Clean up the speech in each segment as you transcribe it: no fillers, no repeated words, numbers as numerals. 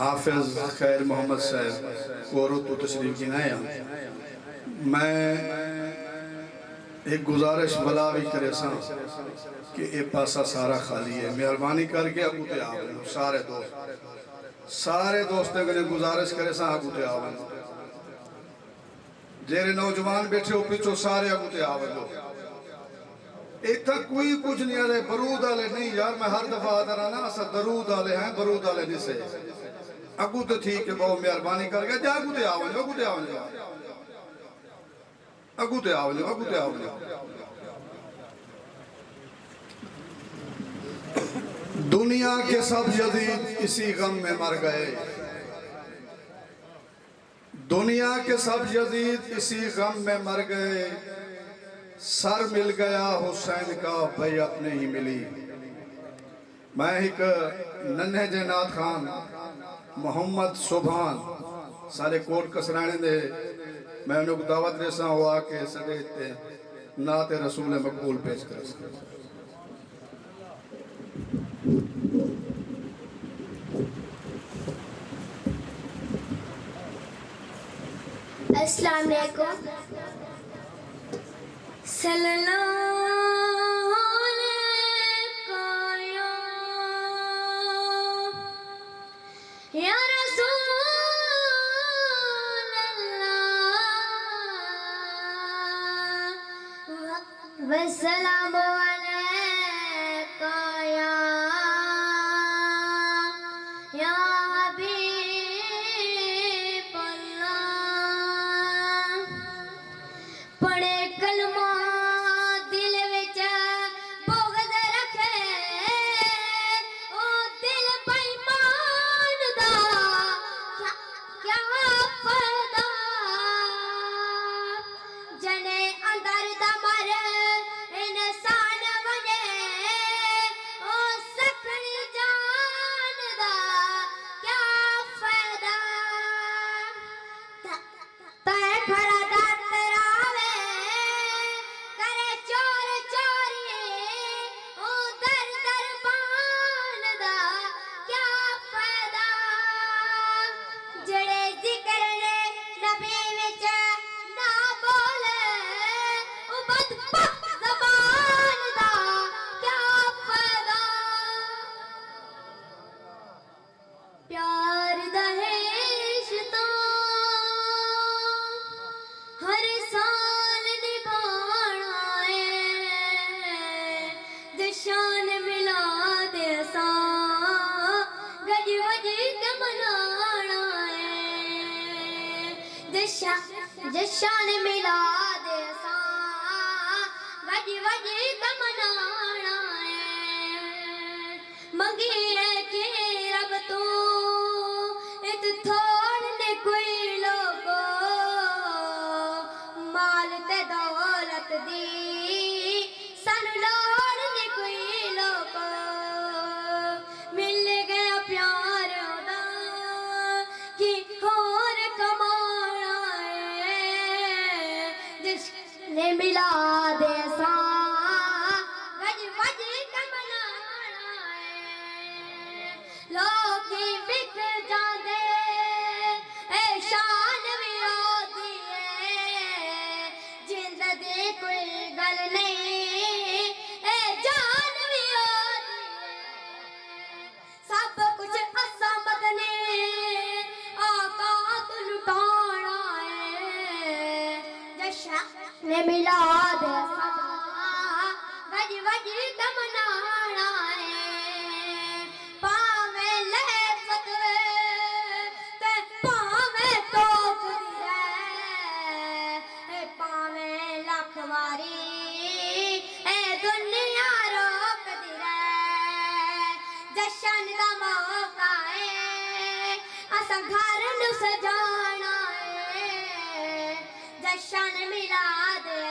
हाफिज खैर मोहम्मद साहब और तो तशरीफ की आया। मैं एक गुजारिश भला भी करे सा कि ये पासा सारा खाली है, मेहरबानी करके अगू ते आओ सारे दोस्तों के गुजारिश करे सा अगू ते आओ। जेरे नौजवान बैठे हो पिछो सारे अगू ते आओ। इतना कोई कुछ नहीं आले बरूद वाले नहीं यार, मैं हर दफा आता रहा ना असा दरूद वाले हैं, बरूद वाले नहीं से अगू तो ठीक है। बहुत मेहरबानी करके जा अगू ते आओ, अगू ते आओ, अगू ते आओ, अगू ते आओ। दुनिया के सब यजीद इसी गम में मर गए, दुनिया के सब यजीद इसी गम में मर गए। सर मिल गया हुसैन का बैयत नहीं मिली। मैं एक नन्हे जनात खान मोहम्मद सुभान सारे कोट कसराने दे मैं उन्हें दावत रेसा हुआ के सदे नाते रसूल मकबूल पेश कर। अस्सलाम वालेकुम। सल्लल्लाहु अलैहि या रसूल अल्लाह वस्सलाम अलैका या हबीब अल्लाह। पढ़े कलमा दिल विच बुग़्ज़ रखे, ओ दिल बेईमान दा क्या फायदा। जने अंदर दा मर इंसान वने, ओ सकरी जान दा क्या फायदा। तै खड़ा डरावे करे चोर चोरी, ओ दर दर बान दा क्या फायदा। जड़े जिक्र ने नबी विच ना बोले, ओ बदबख्त ज़बान दा क्या फायदा। प्यार दहेश तो हर साल निभाना है, जश्न मिला दे सा गज वज के मनाना है। जश्न मिला दे सा गज वज के मनाना है। मंगी है कि रब तू इत थोड़ ने कोई लोगो, माल ते दौलत दी सन लोड़ ने कोई लोगो। मिल गया प्यार ओदा कि होर कमाना है, जिसने मिला दे सा गज वज के मनाना है। लोग बिक जांदे ए शान भी होती है, जिंद दी कोई गल नहीं ए जान भी होती है। सब कुछ असा बदने आका तो लुटाना है, जश्न मिला दे सा गज वज के मनाना है। पावे ले फतवे ते पावे टोक दिए, पावे लख वारी ए दुनिया रोक दिए। जश्न दा मौका है असा घर नु सजाना है, जश्न मिला दे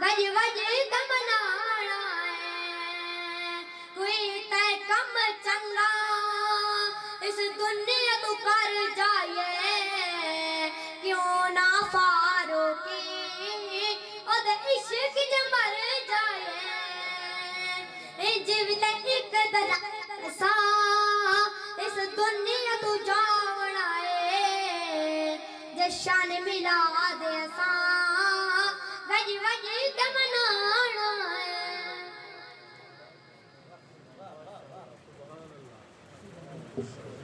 गज वज के मनाना है। कोई तै कम चंगा इस दुनिया तू कर जाए, क्यों ना फारूकी ओदे इश्क च मर जाए। जीवित एक दरा सा इस जशन मिला दे सा गज वज के मनाना है।